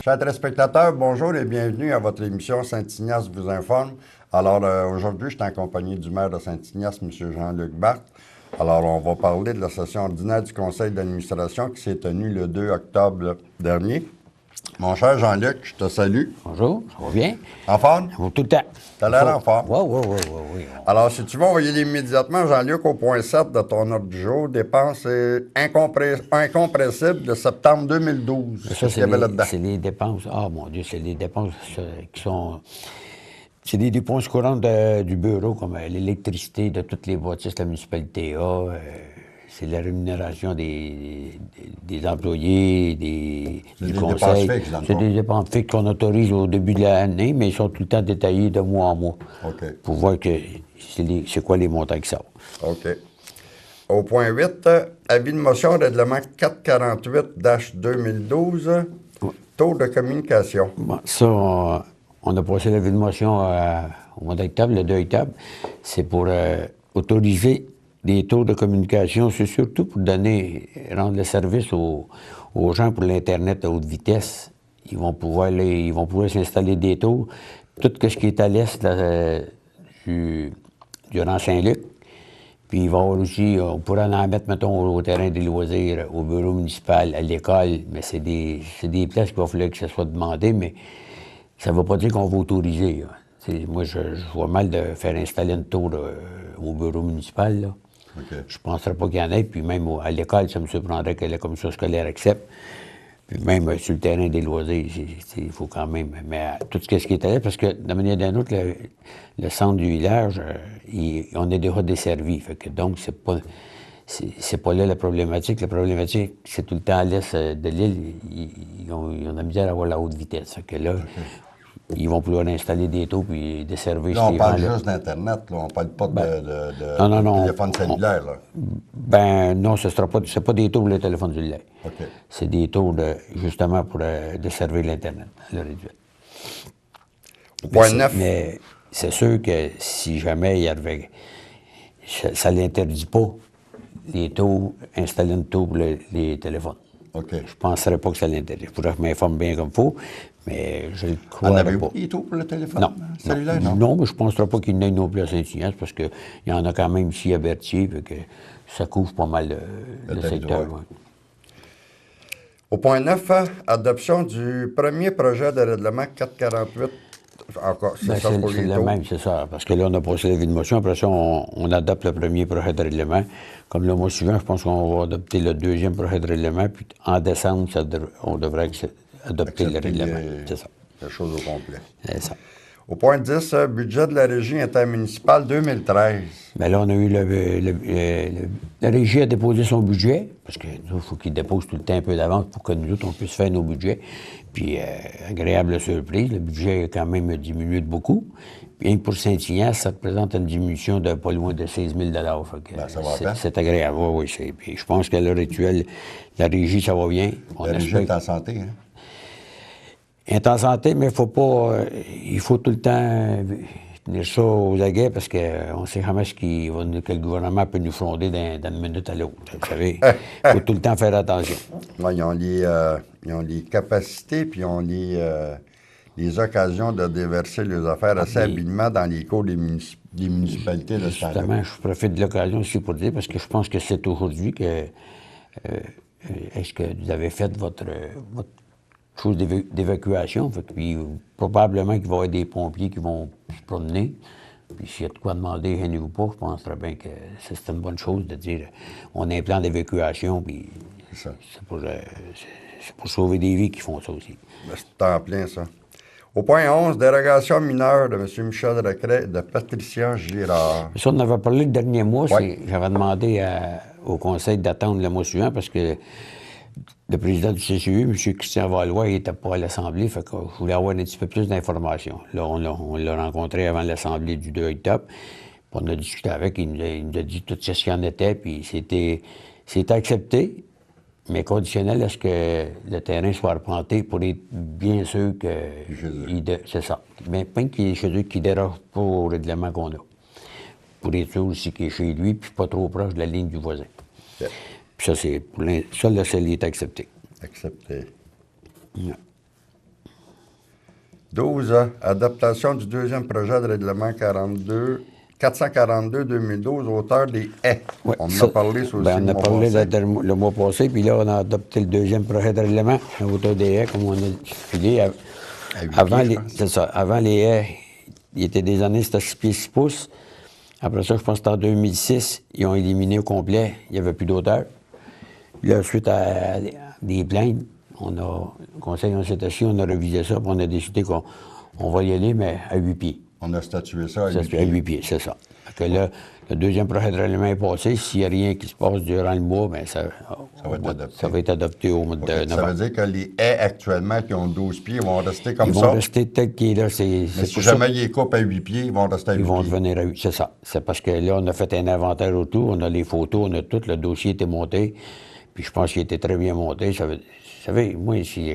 Chers téléspectateurs, bonjour et bienvenue à votre émission Saint-Ignace vous informe. Alors, aujourd'hui, je suis en compagnie du maire de Saint-Ignace, M. Jean-Luc Barthe. Alors, on va parler de la session ordinaire du conseil d'administration qui s'est tenue le 2 octobre dernier. Mon cher Jean-Luc, je te salue. Bonjour, ça va bien? En forme? Tout le temps. T'as l'air en forme? Oui. Alors, si tu veux, on va y aller immédiatement, Jean-Luc, au point 7 de ton ordre du jour, dépenses incompressibles de septembre 2012. Ça, c'est les dépenses. Ah, mon Dieu, c'est les dépenses qui sont... C'est des dépenses courantes du bureau, comme l'électricité de toutes les bâtisses que la municipalité a. C'est la rémunération des employés, du conseil. C'est des dépenses fixes qu'on autorise au début de l'année, mais ils sont tout le temps détaillés de mois en mois. OK. Pour voir que c'est quoi les montants qui sortent. OK. Au point 8, avis de motion règlement 448-2012, taux de communication. Bon, ça, on a passé l'avis de motion au mois d'octobre, le 2 octobre. C'est pour autoriser des taux de communication. C'est surtout pour rendre le service aux gens pour l'Internet à haute vitesse. Ils vont pouvoir s'installer des taux. Tout ce qui est à l'est du rang Saint-Luc. Puis il va y avoir aussi, on pourrait en mettre, mettons, au terrain des loisirs, au bureau municipal, à l'école, mais c'est des places qu'il va falloir que ça soit demandé, mais ça ne veut pas dire qu'on va autoriser. Moi, je vois mal de faire installer une tour au bureau municipal, là. Okay. Je ne penserais pas qu'il y en ait, puis même à l'école, ça me surprendrait que la commission scolaire accepte. Puis même sur le terrain des loisirs, il faut quand même... Mais tout ce qui est allé, parce que de manière d'une autre, le centre du village, on est déjà desservi. Fait que donc, c'est pas là la problématique. La problématique, c'est tout le temps à l'est de l'île, ils ont de la misère à avoir la haute vitesse. Fait que là, ils vont pouvoir installer des taux puis desservir. Là, on parle juste d'Internet, là. On parle pas de téléphone cellulaire, là. Ben non, ce sera pas, c'est pas des taux pour le téléphone cellulaire. OK. C'est des taux justement pour desservir l'Internet, le réduit. Au point 9. Mais c'est sûr que si jamais il y avait... Ça ne l'interdit pas, les taux, installer une taux pour les téléphones. OK. Je ne penserais pas que ça l'interdit. Il faudrait que je m'informe bien comme il faut, mais je le crois pas. En avez-vous des taux pour le téléphone cellulaire? Non, mais je ne penserais pas qu'il y en ait non plus à Saint-Ignace, parce qu'il y en a quand même ici à Berthier, que ça couvre pas mal le secteur. Ouais. Au point 9, adoption du premier projet de règlement 448. Encore, c'est ça pour les le taux? même, c'est ça. Parce que là, on a passé l'avis de motion. Après ça, on adopte le premier projet de règlement. Comme le mois suivant, je pense qu'on va adopter le deuxième projet de règlement. Puis en décembre, on devrait adopter le règlement. C'est ça. La chose au complet. C'est ça. Au point 10, budget de la régie intermunicipale 2013. Bien là, on a eu la régie a déposé son budget, parce qu'il faut qu'il dépose tout le temps un peu d'avance pour que nous autres, on puisse faire nos budgets. Puis, agréable surprise, le budget a quand même diminué de beaucoup. Bien que pour Saint-Ignace, ça représente une diminution de pas loin de 16 000 c'est agréable, oui. Puis je pense qu'à l'heure actuelle, la régie, ça va bien. La régie est en santé, hein? Elle est en santé, mais il faut tout le temps tenir ça aux aguets parce qu'on ne sait jamais que le gouvernement peut nous fonder d'une minute à l'autre. Vous savez, il faut tout le temps faire attention. Ouais, ils ont les capacités puis ils ont les occasions de déverser les affaires assez habilement dans les cours des municipalités de ce temps-là. Justement, je profite de l'occasion aussi pour dire, parce que je pense que c'est aujourd'hui que... est-ce que vous avez fait votre chose d'évacuation? Puis probablement qu'il va y avoir des pompiers qui vont se promener. Puis s'il y a de quoi demander, gênez-vous pas, je penserais bien que c'est une bonne chose de dire on a un plan d'évacuation, puis c'est pour sauver des vies qu'ils font ça aussi. Ben, c'est en plein, ça. Au point 11, dérogation mineure de M. Michel Recret et de Patricia Girard. Ça, on en avait parlé le dernier mois. Ouais. J'avais demandé au conseil d'attendre le mois suivant parce que le président du CCU, M. Christian Valois, il n'était pas à l'Assemblée, fait que je voulais avoir un petit peu plus d'informations. Là, on l'a rencontré avant l'Assemblée du 2 octobre. Puis on a discuté avec, il nous a dit tout ce qu'il y en était, puis c'était accepté, mais conditionnel à ce que le terrain soit replanté pour être bien sûr que... C'est ça. Mais pas qu'il est chez eux qui ne déroge pas au règlement qu'on a. Pour être sûr aussi qu'il est chez lui, puis pas trop proche de la ligne du voisin. Yeah. Puis ça, ça, là, il est accepté. Accepté. Yeah. 12, adaptation du deuxième projet de règlement 442-2012, auteur des haies. Ouais, On en ça, a parlé ça aussi ben, on le a mois parlé passé. le mois passé, puis là, on a adopté le deuxième projet de règlement, à hauteur des haies, comme on a expliqué. À 8 Avant, pieds, je pense. c'est ça. Avant les haies, il était des années, c'était 6 pieds, 6 pouces. Après ça, je pense que c'était en 2006, ils ont éliminé au complet, il n'y avait plus d'auteur. Puis là, suite à des plaintes, le conseil, on s'est assis, on a révisé ça, puis on a décidé qu'on va y aller, mais à 8 pieds. On a statué ça à Ça 8 se fait à pieds. 8 pieds, c'est ça. Fait que là, le deuxième projet de règlement est passé. S'il n'y a rien qui se passe durant le mois, bien, ça va être adopté au mois de Ça novembre. veut dire que les haies actuellement qui ont 12 pieds vont rester comme Ils ça. vont rester tel qu'il est là. Mais si jamais ils les coupent à 8 pieds, ils vont rester à 8 Ils vont pieds. devenir à 8. C'est ça. C'est parce que là, on a fait un inventaire autour, on a les photos, on a tout, le dossier était monté. Puis je pense qu'il était très bien monté. Vous savez, moi, si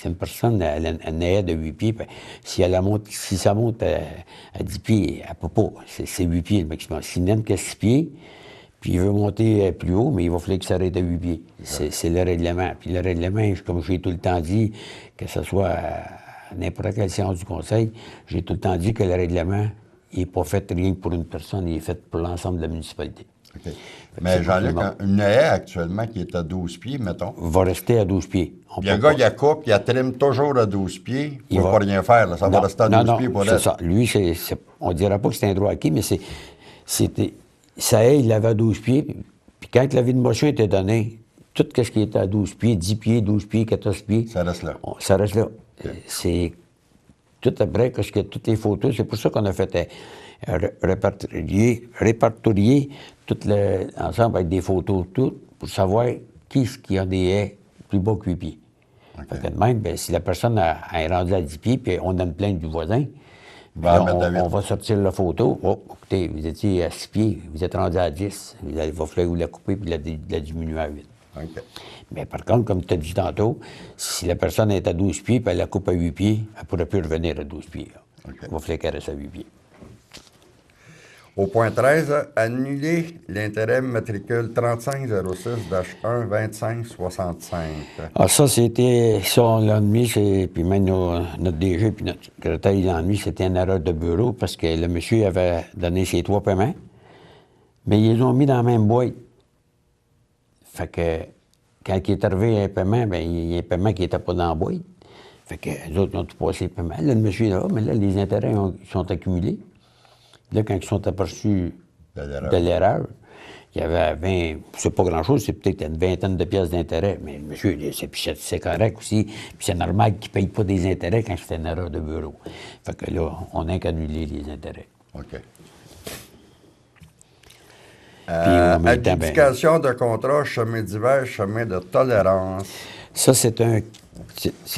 une personne a une haie de 8 pieds, ben, si ça monte à 10 pieds, elle ne peut pas. C'est 8 pieds le maximum. S'il n'aime que 6 pieds, puis il veut monter plus haut, mais il va falloir qu'il s'arrête à 8 pieds. C'est le règlement. Puis le règlement, comme j'ai tout le temps dit, que ce soit à n'importe quelle séance du conseil, j'ai tout le temps dit que le règlement, il n'est pas fait rien que pour une personne, il est fait pour l'ensemble de la municipalité. OK. Mais Jean-Luc, une haie actuellement qui est à 12 pieds, mettons. Va rester à 12 pieds. Puis le gars, il a coupe, il a trime toujours à 12 pieds. Il ne va pas rien faire, là. Ça va rester à 12 pieds pour c'est ça. Lui, on ne dira pas que c'est un droit acquis, mais ça il l'avait à 12 pieds. Puis quand l'avis de motion était donné, tout ce qui était à 12 pieds, 10 pieds, 12 pieds, 14 pieds... Ça reste là. Ça reste là. Okay. C'est tout après, parce que toutes les photos, c'est pour ça qu'on a fait répertorier tout ensemble avec des photos, tout, pour savoir qui a des haies plus bas que 8 pieds. Okay. Fait que de même, bien, si la personne est rendue à 10 pieds, puis on a une plainte du voisin, on va sortir la photo. Oh, écoutez, vous étiez à 6 pieds, vous êtes rendu à 10. Il va falloir vous la couper puis la diminuer à 8. Okay. Mais par contre, comme tu as dit tantôt, si la personne est à 12 pieds puis elle la coupe à 8 pieds, elle ne pourrait plus revenir à 12 pieds. Okay. Il va falloir qu'elle reste à 8 pieds. Au point 13, annuler l'intérêt matricule 3506-1-2565. Ah, ça, c'était ça, on l'a admis, puis même notre DG puis notre secrétaire, il l'a admis, c'était une erreur de bureau parce que le monsieur avait donné ses 3 paiements, mais ils les ont mis dans la même boîte. Fait que quand il est arrivé un paiement, bien, il y a un paiement qui n'était pas dans la boîte. Fait que les autres ont tout passé le paiement. Là, le monsieur est là, mais là, les intérêts sont accumulés. Là, quand ils sont aperçus de l'erreur, il y avait 20, c'est pas grand-chose, c'est peut-être une vingtaine de pièces d'intérêt, mais le monsieur, c'est correct aussi. Puis c'est normal qu'il ne paye pas des intérêts quand c'est une erreur de bureau. Fait que là, on a qu'annulé les intérêts. OK. Adjudication de contrat, chemin d'hiver, chemin de tolérance. Ça, c'est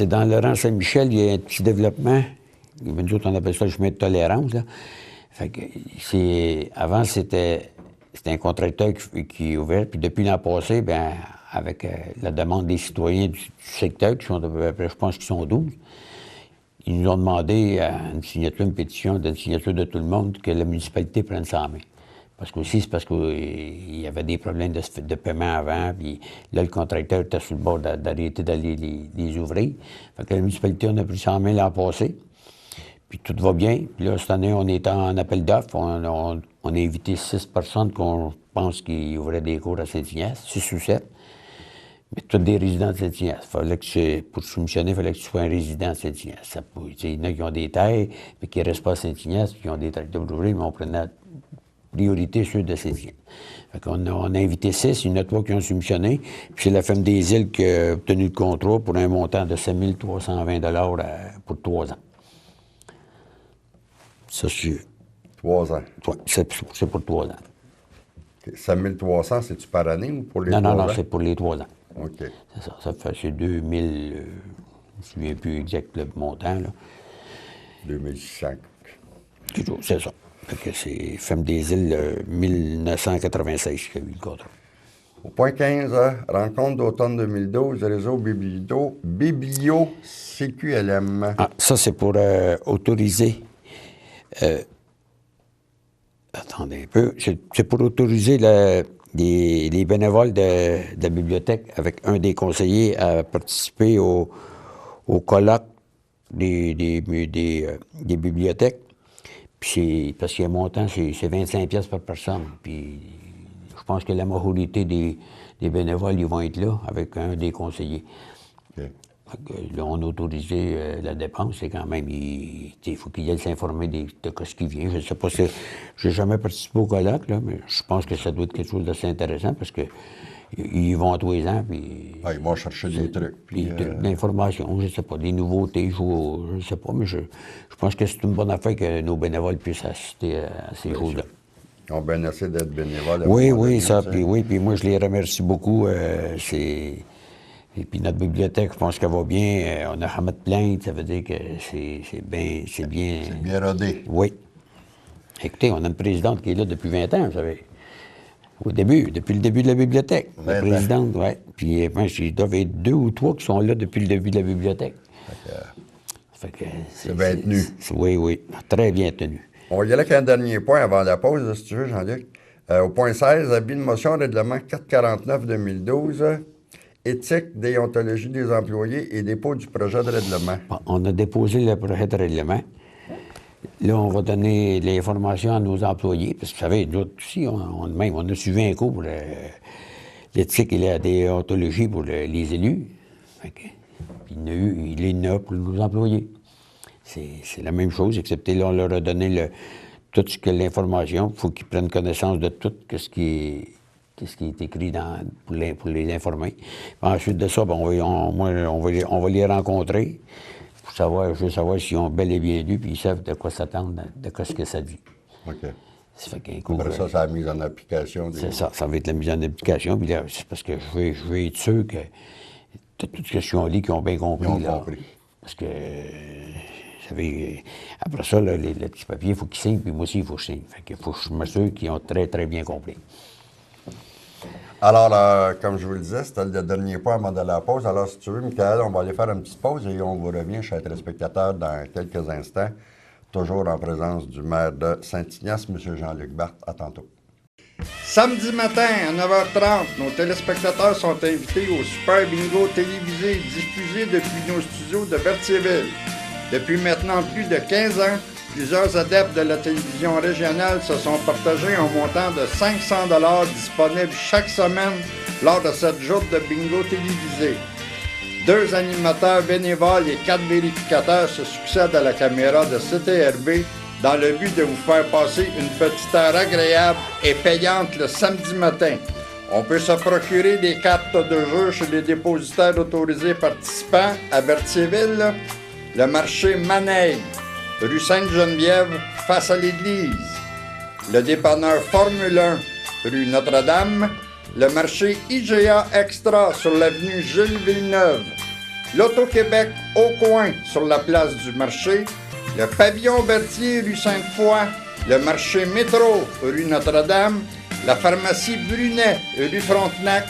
dans Laurent Saint-Michel, il y a un petit développement. Nous autres, on appelle ça le chemin de tolérance, là. Fait que avant, c'était un contracteur qui est ouvert, puis depuis l'an passé, bien, avec la demande des citoyens du secteur, qui sont à peu près, je pense qu'ils sont 12, ils nous ont demandé une pétition d'une signature de tout le monde que la municipalité prenne ça en main. Parce qu'aussi, c'est parce qu'il y avait des problèmes de paiement avant, puis là, le contracteur était sur le bord d'arrêter d'aller les ouvrir. Fait que la municipalité, on a pris ça en main l'an passé. Puis tout va bien. Puis là, cette année, on est en appel d'offres. On a invité 6 personnes qu'on pense qui ouvraient des cours à Saint-Ignace, 6 ou 7. Mais tous des résidents de Saint-Ignace. Pour soumissionner, il fallait que tu sois un résident de Saint-Ignace. Il y en a qui ont des terres, mais qui ne restent pas à Saint-Ignace, puis qui ont des tracteurs d'ouvriers, mais on prenait priorité ceux de Saint-Ignace. Fait qu'on a invité 6, il y en a 3 qui ont soumissionné. Puis c'est la Femme des Îles qui a obtenu le contrat pour un montant de 7 320 pour 3 ans. Ça, c'est... 3 ans. C'est pour 3 ans. 7 300, c'est-tu par année ou pour les 3 ans? Non, c'est pour les 3 ans. OK. C'est ça. Ça fait, c'est 2000... je ne me souviens plus exact le montant, là. 2600. C'est ça. Fait que c'est Femme des Îles 1996 qui a eu le contrat. Au point 15, rencontre d'automne 2012, réseau Biblio CQLM. Ah, ça, c'est pour autoriser... attendez un peu. C'est pour autoriser les bénévoles de la bibliothèque avec un des conseillers à participer au colloque des bibliothèques. Puis parce qu'il y a un montant, c'est 25 pièces par personne. Puis je pense que la majorité des bénévoles, ils vont être là avec un des conseillers. OK. Là, on a autorisé la dépense, c'est quand même, il faut qu'il aille s'informer de ce qui vient. Je ne sais pas si, j'ai jamais participé au colloque, là, mais je pense que ça doit être quelque chose d'assez intéressant parce que ils vont tous les ans, puis... Ah, ils vont chercher des trucs. Puis, de l'information, je ne sais pas, des nouveautés, je ne sais pas, mais je pense que c'est une bonne affaire que nos bénévoles puissent assister à ces choses-là. Ils ont bien essayé d'être bénévoles. Oui, ça, puis moi, je les remercie beaucoup. Et puis notre bibliothèque, je pense qu'elle va bien. On a jamais de plainte, ça veut dire que c'est bien... C'est bien rodé. Oui. Écoutez, on a une présidente qui est là depuis 20 ans, vous savez. Depuis le début de la bibliothèque. La présidente, oui. Puis il doit y être 2 ou 3 qui sont là depuis le début de la bibliothèque. C'est bien tenu. Oui, très bien tenu. On va y aller avec un dernier point avant la pause, si tu veux, Jean-Luc. Au point 16, avis de motion, règlement 449-2012, éthique, déontologie des employés et dépôt du projet de règlement. Bon, on a déposé le projet de règlement. Là, on va donner l'information à nos employés, parce que vous savez, nous aussi, on a suivi un cours pour l'éthique et la déontologie pour les élus. Puis il y en a pour nos employés. C'est la même chose, excepté là, on leur a donné toute l'information. Il faut qu'ils prennent connaissance de tout ce qui est écrit pour les informer. Ensuite de ça, on va les rencontrer. Je veux savoir s'ils ont bel et bien lu, puis ils savent de quoi s'attendre, de ce que ça dit. OK. Ça fait Après ça, c'est la mise en application. C'est ça va être la mise en application. Puis là, c'est parce que je veux être sûr que toutes les questions là qui ont bien compris. Parce que, vous savez, après ça, là, les petits papiers, il faut qu'ils signent, puis moi aussi, il faut que je signe. Fait qu'il faut que je m'assure qu'ils ont très, très bien compris. Alors, comme je vous le disais, c'était le dernier point avant de la pause. Alors, si tu veux, Michael, on va aller faire une petite pause et on vous revient, chers téléspectateurs, dans quelques instants, toujours en présence du maire de Saint-Ignace, M. Jean-Luc Barthe. À tantôt. Samedi matin à 9h30, nos téléspectateurs sont invités au Super Bingo télévisé diffusé depuis nos studios de Berthierville. Depuis maintenant plus de 15 ans, plusieurs adeptes de la télévision régionale se sont partagés un montant de 500 $ disponible chaque semaine lors de cette joute de bingo télévisé. 2 animateurs bénévoles et 4 vérificateurs se succèdent à la caméra de CTRB dans le but de vous faire passer une petite heure agréable et payante le samedi matin. On peut se procurer des cartes de jeu chez les dépositaires autorisés participants à Berthierville, le marché Maneille, rue Sainte-Geneviève, face à l'église, le dépanneur Formule 1, rue Notre-Dame, le marché IGA Extra sur l'avenue Jules Villeneuve, l'Auto-Québec au coin sur la place du marché, le pavillon Berthier, rue Sainte-Foy, le marché Métro, rue Notre-Dame, la pharmacie Brunet, rue Frontenac,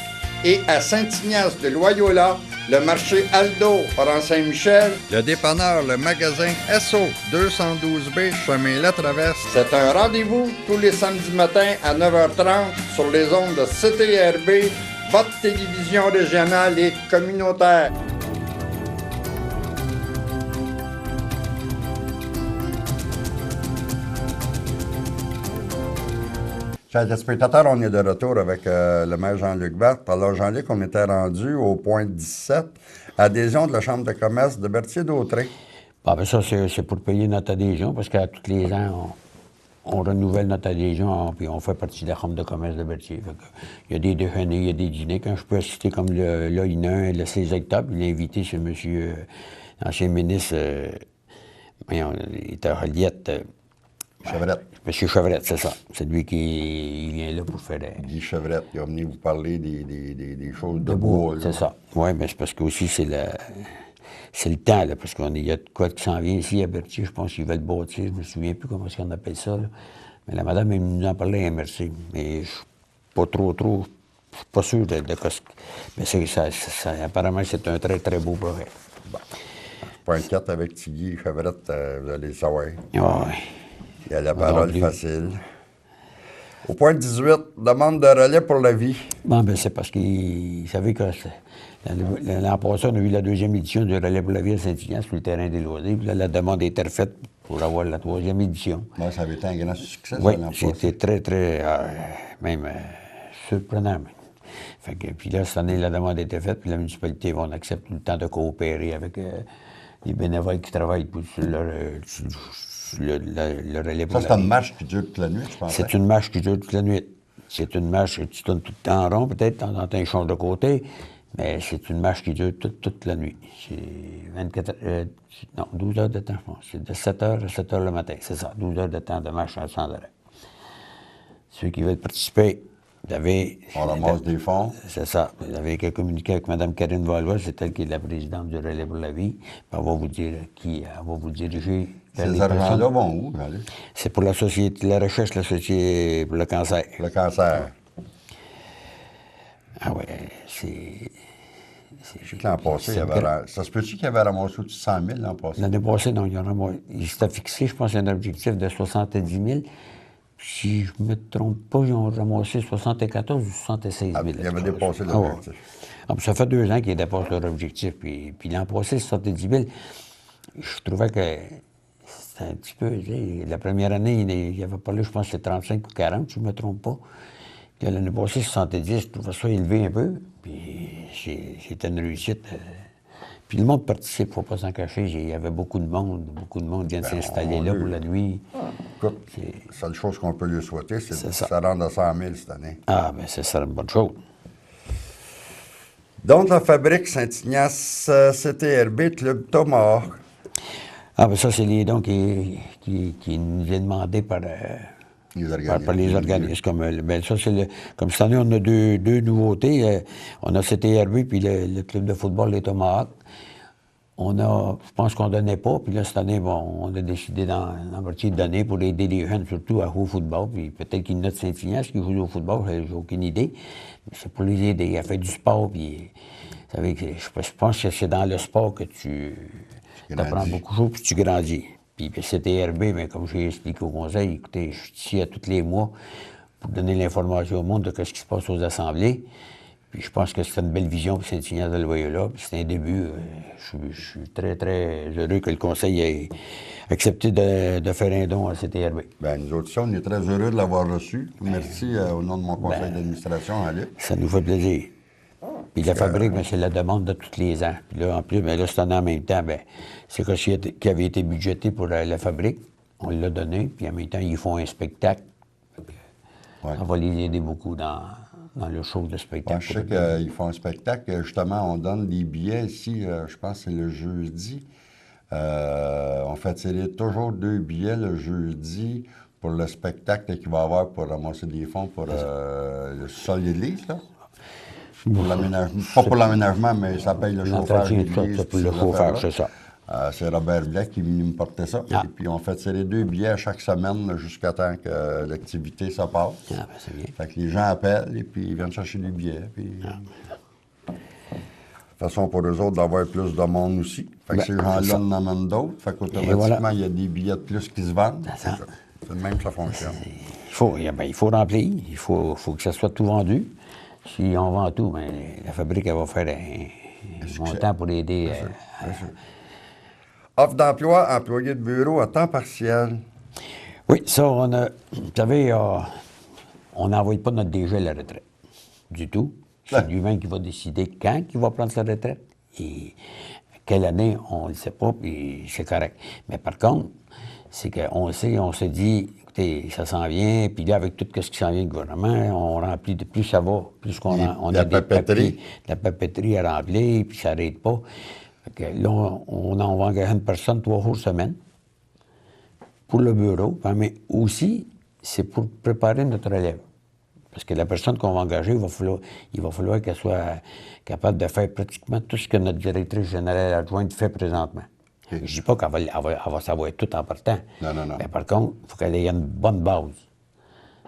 et à Saint-Ignace de Loyola, le marché Aldo, rang Saint-Michel, le dépanneur, le magasin SO, 212B, chemin La Traverse. C'est un rendez-vous tous les samedis matins à 9h30 sur les ondes de CTRB, votre télévision régionale et communautaire. Chers téléspectateurs, on est de retour avec le maire Jean-Luc Barthe. Alors, Jean-Luc, on était rendu au point 17, adhésion de la Chambre de commerce de Berthier-Dautré. Ben ça, c'est pour payer notre adhésion, parce qu'à tous les ans, on renouvelle notre adhésion, puis on fait partie de la Chambre de commerce de Berthier. Il y a des déjeuners, il y a des dîners. Quand je peux assister comme là, il y en a un le 16 octobre, il est invité chez M. l'ancien ministre, il était à Joliette. Chevrette. Monsieur Chevrette, c'est ça. C'est lui qui vient là pour faire... Guy Chevrette, il va venir vous parler des choses de bois. C'est ça. Oui, mais c'est parce que aussi c'est le temps, là, parce qu'il y a de quoi qui s'en vient ici à Berthier, je pense qu'ils veulent bâtir, je me souviens plus comment est-ce qu'on appelle ça, là. Mais la madame, elle nous en parlait, merci. Mais je suis pas trop, je suis pas sûr de ce... Mais apparemment, c'est un très, très beau projet. Bon. Point 4 avec Guy Chevrette, vous allez le savoir. Oui. Il a la parole facile. Au point 18, demande de relais pour la vie. Bon, ben c'est parce qu'il savait que l'an passé, on a eu la deuxième édition du relais pour la vie à Saint-Ignace sur le terrain des loisirs. Puis là, la demande était refaite pour avoir la troisième édition. Ben, ça avait été un grand succès, Oui, ça, l'an passé. c'était très, très, même surprenant. Même. Fait que, puis là, cette année, la demande a été faite, puis la municipalité, on accepte tout le temps de coopérer avec les bénévoles qui travaillent sur le relais pour Ça, la c'est vie. une marche qui dure toute la nuit, je pense. C'est une marche qui dure toute la nuit. C'est une marche, tu tournes tout le temps en rond, peut-être, dans un change de côté, mais c'est une marche qui dure toute la nuit. C'est 12 heures de temps, je pense. C'est de 7 heures à 7 heures le matin, c'est ça, 12 heures de temps de marche sans arrêt. Ceux qui veulent participer, vous avez... On ramasse des fonds. C'est ça. Vous avez qu'à communiquer avec Mme Karine Valois, c'est elle qui est la présidente du Relais pour la vie. Puis elle va vous dire elle va vous diriger vers Ces les argents-là personnes. vont où, allez? C'est pour la société, la recherche de la société pour le cancer. Le cancer. Ah ouais, c'est... Je sais que l'an passé, il y avait... Ça se peut-tu qu'il y avait ramassé au-dessus de 100 000 l'an passé? L'année passée, non, il s'était fixé, je pense, un objectif de 70 000. Si je ne me trompe pas, ils ont ramassé 74 ou 76 000. Il avait dépassé Ah ouais. l'objectif. Ah, puis ça fait 2 ans qu'ils dépassent leur objectif. Puis l'an passé, 70 000, je trouvais que c'était un petit peu... Tu sais, la première année, il avait parlé, je pense, que c'était 35 ou 40, si je ne me trompe pas. Puis l'année passée, 70, je trouvais ça élevé un peu. Puis c'était une réussite. Puis le monde participe, il ne faut pas s'en cacher. Il y avait beaucoup de monde vient de s'installer là pour la nuit. Écoute, la seule chose qu'on peut lui souhaiter, c'est que ça. ça rentre à 100 000 cette année. Ah, bien, c'est ça une bonne chose. Donc, la fabrique Saint-Ignace, CTRB, Club Thomas. Ah, bien, ça, c'est les dons qui nous est demandé par les organismes. Comme ça, comme cette année, on a deux nouveautés. On a CTRB puis le club de football, les Tomahawks. Je pense qu'on ne donnait pas, puis là, cette année, bon, on a décidé d'en partie de donner pour aider les jeunes, surtout à jouer au football, puis peut-être qu'il y en a de Saint-Ignace qui jouent au football, j'ai aucune idée, mais c'est pour les aider à faire du sport, puis, vous savez, je pense que c'est dans le sport que tu apprends beaucoup de choses, puis tu grandis. Puis CTRB, mais comme j'ai expliqué au conseil, écoutez, je suis ici à tous les mois pour donner l'information au monde de ce qui se passe aux assemblées. Puis je pense que c'est une belle vision pour Saint-Ignace de Loyola. Puis c'est un début. Je suis très, très heureux que le conseil ait accepté de faire un don à CTRB. Bien, nous autres, on est très heureux de l'avoir reçu. Merci au nom de mon conseil d'administration, Alice. Ça nous fait plaisir. Puis la fabrique, c'est la demande de tous les ans. Puis là, en plus, là, cette année, en même temps, c'est ce qui avait été budgété pour la fabrique. On l'a donné. Puis en même temps, ils font un spectacle. Ça va les aider beaucoup dans le show de spectacle. Je sais qu'ils font un spectacle. Justement, on donne des billets ici, je pense que c'est le jeudi. On fait tirer toujours 2 billets le jeudi pour le spectacle qu'il va y avoir pour ramasser des fonds pour le sol de l'église, là. Pour l'aménagement. Pas pour l'aménagement, mais ça paye le chauffage de l'église. Pour le chauffage, c'est ça. C'est Robert Blais qui est venu me porter ça. Et puis, on fait tirer 2 billets à chaque semaine jusqu'à temps que l'activité se passe. Ah, c'est bien. Fait que les gens appellent et puis ils viennent chercher des billets. Puis... façon pour eux autres d'avoir plus de monde aussi. Fait que ces gens-là en amènent d'autres. Fait qu'automatiquement, il y a des billets de plus qui se vendent. C'est le même que ça fonctionne. Il faut remplir. Il faut que ça soit tout vendu. Si on vend tout, la fabrique, elle va faire un montant pour aider. Bien sûr. Offre d'emploi, employé de bureau à temps partiel. Oui, ça, vous savez, on n'envoie pas notre DG à la retraite. Du tout. C'est lui-même qui va décider quand il va prendre sa retraite. Et quelle année, on ne le sait pas, puis c'est correct. Mais par contre, c'est qu'on sait, on se dit, écoutez, ça s'en vient, puis là, avec tout ce qui s'en vient du gouvernement, on remplit, plus ça va, plus on a des papiers, la papeterie à remplir, puis ça n'arrête pas. Fait que là, on va engager une personne 3 jours semaine pour le bureau, mais aussi, c'est pour préparer notre relève. Parce que la personne qu'on va engager, il va falloir qu'elle soit capable de faire pratiquement tout ce que notre directrice générale adjointe fait présentement. Je ne dis pas qu'elle va savoir tout en partant. Non. Mais par contre, il faut qu'elle ait une bonne base.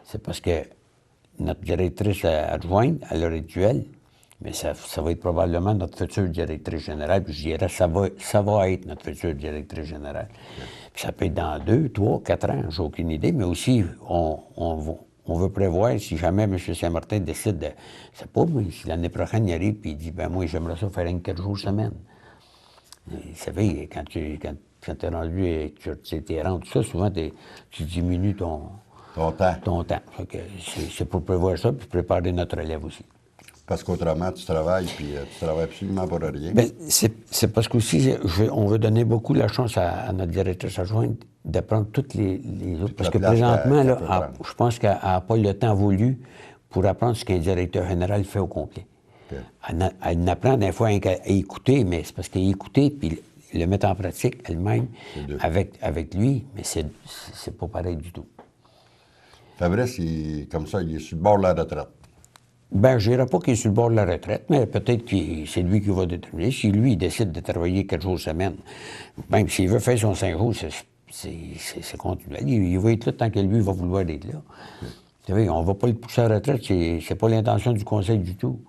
C'est parce que notre directrice adjointe, à l'heure actuelle, mais ça va être probablement notre future directrice générale. Puis je dirais, ça va être notre future directrice générale. Puis ça peut être dans 2, 3, 4 ans, j'ai aucune idée. Mais aussi, on on veut prévoir, si jamais M. Saint-Martin décide de... C'est pas, mais si l'année prochaine, il arrive et il dit, ben moi, j'aimerais ça faire 4 jours semaine. Vous savez, quand tu es rendu et que tu es rendu ça, souvent, tu diminues ton temps. C'est pour prévoir ça, puis préparer notre relève aussi. Parce qu'autrement, tu travailles, puis tu travailles absolument pour rien. Bien, c'est parce qu'aussi, on veut donner beaucoup la chance à notre directrice adjointe d'apprendre toutes les autres. Parce que présentement, là, je pense qu'elle n'a pas le temps voulu pour apprendre ce qu'un directeur général fait au complet. Okay. Elle apprend des fois à écouter, mais c'est parce qu'elle écouter puis le mettre en pratique elle-même avec lui, mais c'est pas pareil du tout. Fabrice, comme ça, il est sur le bord de la retraite. Bien, je ne dirais pas qu'il est sur le bord de la retraite, mais peut-être que c'est lui qui va déterminer. Si lui, il décide de travailler 4 jours semaine, même s'il veut faire son 5 jours, c'est continuel. Il va être là tant que lui va vouloir être là. Vous savez, on ne va pas le pousser à la retraite, c'est pas l'intention du conseil du tout.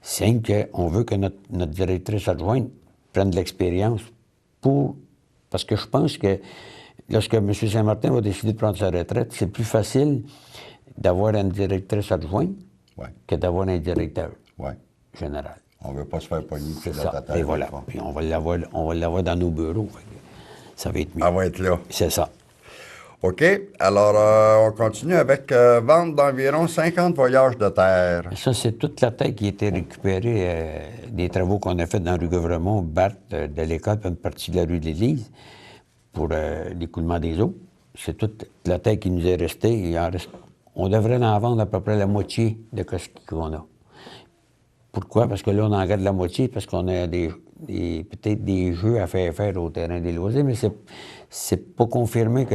C'est qu'on veut que notre directrice adjointe prenne de l'expérience parce que je pense que lorsque M. Saint-Martin va décider de prendre sa retraite, c'est plus facile d'avoir une directrice adjointe que d'avoir un directeur général. On ne veut pas se faire pogner. C'est ça. Et voilà. Puis on va l'avoir dans nos bureaux. Ça va être mieux. Elle va être là. C'est ça. OK. Alors, on continue avec vente d'environ 50 voyages de terre. Ça, c'est toute la terre qui a été récupérée des travaux qu'on a fait dans rue Gouvernement, Barthes, de l'école, puis une partie de la rue de l'Église, pour l'écoulement des eaux. C'est toute la terre qui nous est restée. On devrait en vendre à peu près la moitié de ce qu'on a. Pourquoi? Parce que là, on en garde la moitié, parce qu'on a peut-être des jeux à faire au terrain des loisirs, mais c'est pas confirmé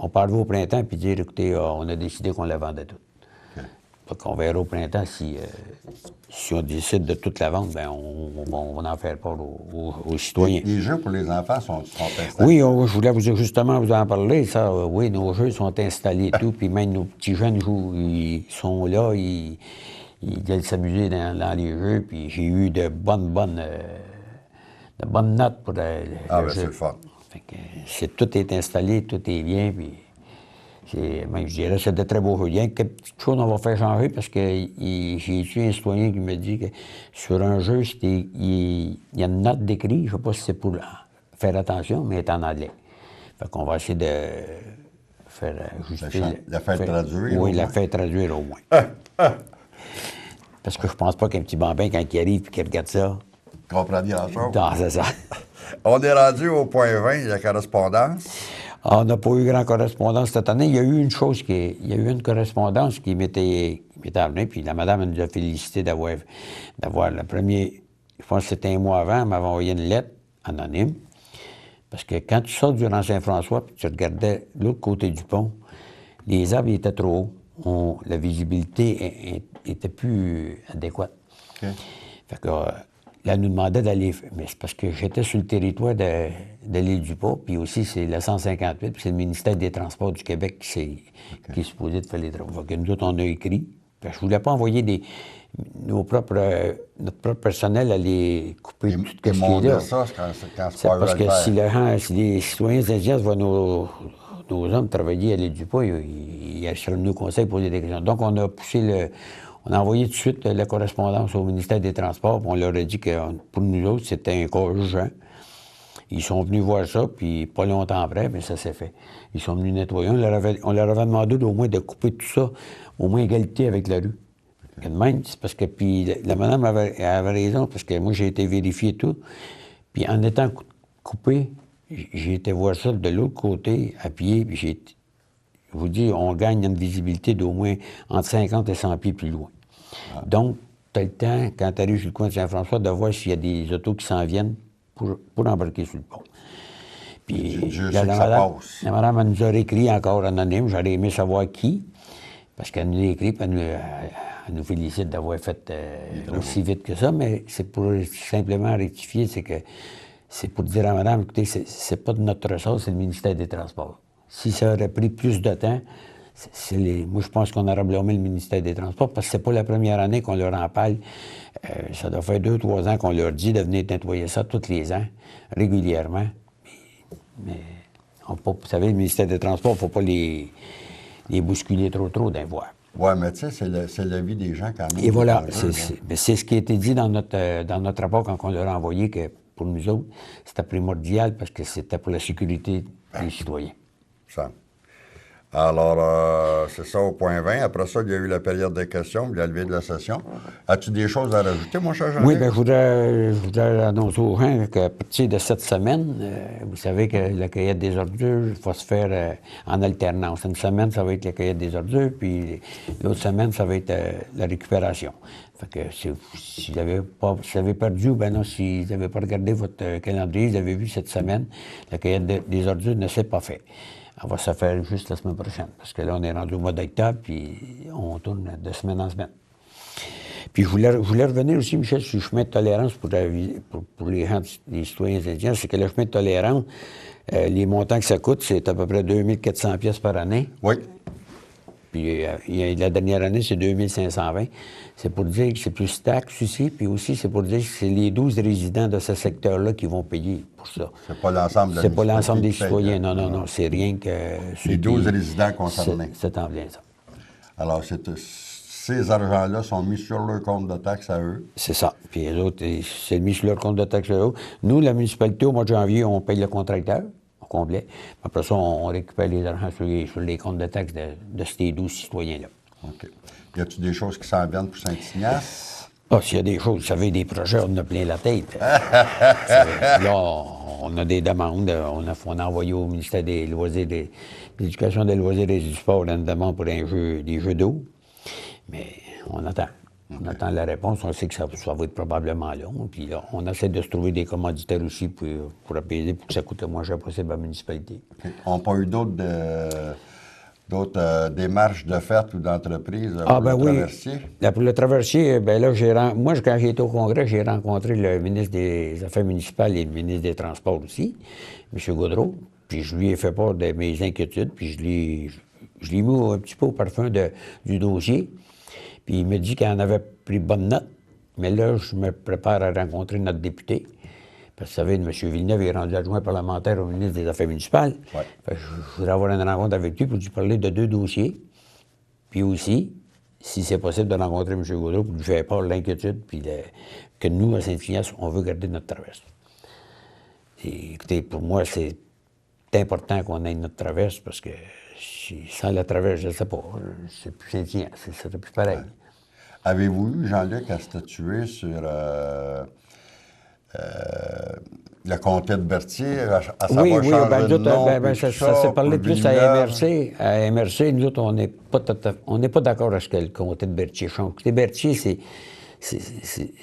on parle au printemps puis dire, écoutez, on a décidé qu'on la vendait toute. Donc, on verra au printemps si on décide de toute la vente, bien, on va en faire part aux citoyens. Les jeux pour les enfants sont installés? Oui, je voulais justement vous en parler. Ça, oui, nos jeux sont installés et tout, puis même nos petits jeunes jouent, ils sont là, ils viennent s'amuser dans les jeux, puis j'ai eu de bonnes notes pour le jeu. C'est le fun. Tout est installé, tout est bien, puis je dirais c'est de très beaux jeux. Il y a quelques petites choses qu'on va faire changer parce que j'ai eu un citoyen qui me dit que sur un jeu, il y a une note d'écrit, je ne sais pas si c'est pour faire attention, mais elle est en anglais. Fait qu'on va essayer de faire justifier. La faire traduire? Oui, la faire traduire au moins. Parce que je pense pas qu'un petit bambin, quand il arrive et qu'il regarde ça... Comprend grand-chose? Non, c'est ça. On est rendu au point 20, la correspondance. On n'a pas eu grand correspondance cette année. Il y a eu une correspondance qui m'était amenée, puis la madame nous a félicité d'avoir le premier, je pense que c'était un mois avant, elle m'avait envoyé une lettre anonyme. Parce que quand tu sors du rang Saint-François, puis tu regardais l'autre côté du pont, les arbres étaient trop hauts. La visibilité était plus adéquate. Okay. Fait que là, elle nous demandait d'aller... Mais c'est parce que j'étais sur le territoire de l'île du Pas, puis aussi, c'est le 158, puis c'est le ministère des Transports du Québec qui est supposé de faire les travaux. Fait que nous autres, on a écrit. Puis je voulais pas envoyer notre propre personnel aller couper tout ce qui est là. C'est parce que si les citoyens indiens voient nos hommes travailler à l'île du Pas, ils achèteront nos conseils pour poser des questions. Donc, on a envoyé tout de suite la correspondance au ministère des Transports, puis on leur a dit que pour nous autres, c'était un cas urgent. Ils sont venus voir ça, puis pas longtemps après, mais ça s'est fait. Ils sont venus nettoyer. On leur avait demandé au moins de couper tout ça, au moins égalité avec la rue. Okay. Même, c'est parce que, puis la madame avait raison, parce que moi, j'ai été vérifié tout. Puis en étant coupé, j'ai été voir ça de l'autre côté, à pied, puis je vous dis, on gagne une visibilité d'au moins entre 50 et 100 pieds plus loin. Ah. Donc, tu as le temps, quand tu arrives sur le coin de Saint-François, de voir s'il y a des autos qui s'en viennent pour embarquer sur le pont. Puis, la madame, elle nous a réécrit encore anonyme. J'aurais aimé savoir qui, parce qu'elle nous a écrit, puis elle nous félicite d'avoir fait aussi vite que ça, mais c'est pour simplement rectifier, c'est pour dire à madame, écoutez, c'est pas de notre ressort, c'est le ministère des Transports. Si ça aurait pris plus de temps, moi, je pense qu'on aurait blâmé le ministère des Transports parce que c'est pas la première année qu'on leur en parle. Ça doit faire 2-3 ans qu'on leur dit de venir nettoyer ça tous les ans, régulièrement. Mais vous savez, le ministère des Transports, il ne faut pas les les bousculer trop d'un voie. Oui, mais tu sais, c'est la vie des gens quand même. Et voilà, c'est ce qui a été dit dans notre rapport quand on l'a envoyé, que pour nous autres, c'était primordial parce que c'était pour la sécurité des citoyens. Ça. Alors, c'est ça au point 20. Après ça, il y a eu la période des questions, puis la levée de la session. As-tu des choses à rajouter, mon cher Jean-Luc? Oui, bien, je voudrais annoncer aux gens qu'à partir de cette semaine, vous savez que la cueillette des ordures va se faire en alternance. Une semaine, ça va être la cueillette des ordures, puis l'autre semaine, ça va être la récupération. Fait que si vous avez perdu, ben non, si vous n'avez pas regardé votre calendrier, vous avez vu cette semaine, la cueillette des ordures ne s'est pas faite. Elle va se faire juste la semaine prochaine, parce que là, on est rendu au mois d'octobre, puis on tourne de semaine en semaine. Puis je voulais revenir aussi, Michel, sur le chemin de tolérance pour les gens, les citoyens indiens. C'est que le chemin de tolérance, les montants que ça coûte, c'est à peu près 2400 pièces par année. Oui. Puis la dernière année, c'est 2520. C'est pour dire que c'est plus taxe aussi, puis aussi c'est pour dire que c'est les 12 résidents de ce secteur-là qui vont payer pour ça. C'est pas l'ensemble de la C'est pas l'ensemble des qui paye, citoyens, non, c'est rien que... Les 12 résidents concernés. C'est en plein ça. Alors, ces argents-là sont mis sur leur compte de taxes à eux. C'est ça. Puis les autres, c'est mis sur leur compte de taxes à eux. Nous, la municipalité, au mois de janvier, on paye le contracteur au complet. Après ça, on récupère les argents sur les comptes de taxes de ces 12 citoyens-là. OK. Y a-t-il des choses qui s'en viennent pour Saint-Ignace? Ah, s'il y a des choses, vous savez, des projets, on en a plein la tête. Là, on a des demandes. On a envoyé au ministère des Loisirs, de l'Éducation, des Loisirs et du Sport une demande pour des jeux d'eau. Mais on attend. On attend la réponse. On sait que ça va être probablement long. Puis là, on essaie de se trouver des commanditaires aussi pour apaiser, pour que ça coûte le moins cher possible à la municipalité. Okay. On n'a pas eu d'autres démarches de fait ou d'entreprise pour le traversier? Là, pour le traversier, bien là, moi, quand j'ai été au Congrès, j'ai rencontré le ministre des Affaires municipales et le ministre des Transports aussi, M. Gaudreau. Puis je lui ai fait part de mes inquiétudes, puis je l'ai mis un petit peu au parfum du dossier. Puis il me dit qu'il en avait pris bonne note. Mais là, je me prépare à rencontrer notre député. Parce que vous savez, M. Villeneuve est rendu adjoint parlementaire au ministre des Affaires municipales. Ouais. Fait que je voudrais avoir une rencontre avec lui pour lui parler de 2 dossiers. Puis aussi, si c'est possible de rencontrer M. Gaudreau pour lui faire part de l'inquiétude, puis que nous, à Saint-Ignace, on veut garder notre traverse. Et, écoutez, pour moi, c'est important qu'on ait notre traverse parce que sans la traverse, je ne sais pas, c'est plus Saint-Ignace, ce serait plus pareil. Ouais. Avez-vous eu, Jean-Luc, à statuer sur le comté de Berthier, à savoir changer de nom, ça s'est parlé plus à MRC. À MRC, nous autres, on n'est pas d'accord avec ce que le comté de Berthier change. Le Berthier, c'est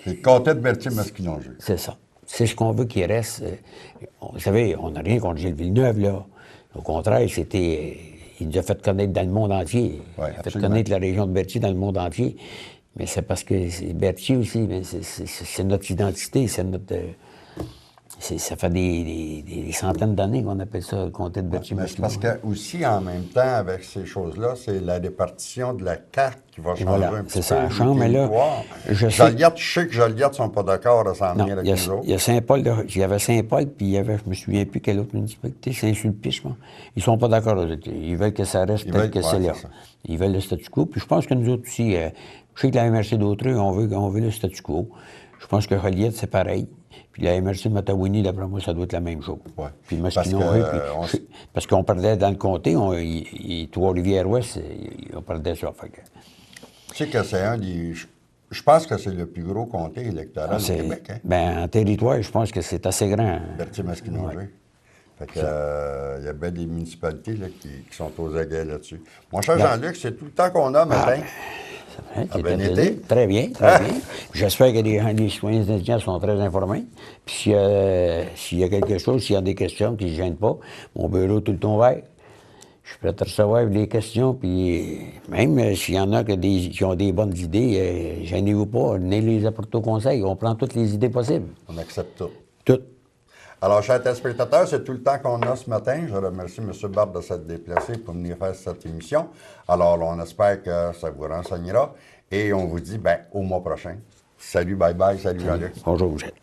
le comté de Berthier-Masquinongé. C'est ça. C'est ce qu'on veut qu'il reste. Vous savez, on n'a rien contre Gilles Villeneuve, là. Au contraire, il nous a fait connaître dans le monde entier. Oui, il a fait connaître la région de Berthier dans le monde entier. Mais c'est parce que Berthier aussi, c'est notre identité, c'est notre... ça fait des centaines d'années qu'on appelle ça le comté de Berthier. Mais c'est parce que aussi, en même temps, avec ces choses-là, c'est la répartition de la carte qui va changer un petit peu. C'est ça, change, mais là... Je sais que Joliette ne sont pas d'accord à s'en venir avec nous autres. Il y a Saint-Paul, il y avait Saint-Paul, puis il y avait, je me souviens plus quelle autre municipalité, Saint-Sulpice, je pense. Ils ne sont pas d'accord. Ils veulent que ça reste tel que c'est là. Ils veulent le statu quo. Puis je pense que nous autres aussi, je sais que la MRC d'Autreux, on veut le statu quo. Je pense que Joliette, c'est pareil. Puis la MRC de Matawini, d'après moi, ça doit être la même chose. Ouais. Puis Masquinongé, parce qu'on perdait dans le comté, Trois-Rivières-Ouest, on perdait ça. Fait que... Tu sais que c'est un des... Je pense que c'est le plus gros comté électoral au Québec. Hein? Bien, en territoire, je pense que c'est assez grand. Berthier-Masquinongé. Ouais. Fait que, y a bien des municipalités là, qui sont aux aguets là-dessus. Mon cher Jean-Luc, c'est tout le temps qu'on a matin. Bien été. Très bien, très bien. J'espère que les citoyens indiens sont très informés. Puis s'il y a quelque chose, s'il y a des questions qui ne se gênent pas, mon bureau est tout le temps ouvert. Je suis prêt à recevoir les questions, puis même s'il y en a qui ont des bonnes idées, gênez-vous pas, venez les apporter au conseil. On prend toutes les idées possibles. On accepte tout. Tout. Alors, chers téléspectateurs, c'est tout le temps qu'on a ce matin. Je remercie M. Barbe de s'être déplacé pour venir faire cette émission. Alors, on espère que ça vous renseignera. Et on vous dit, au mois prochain. Salut, bye-bye. Salut, Jean-Luc. Bonjour, Michel.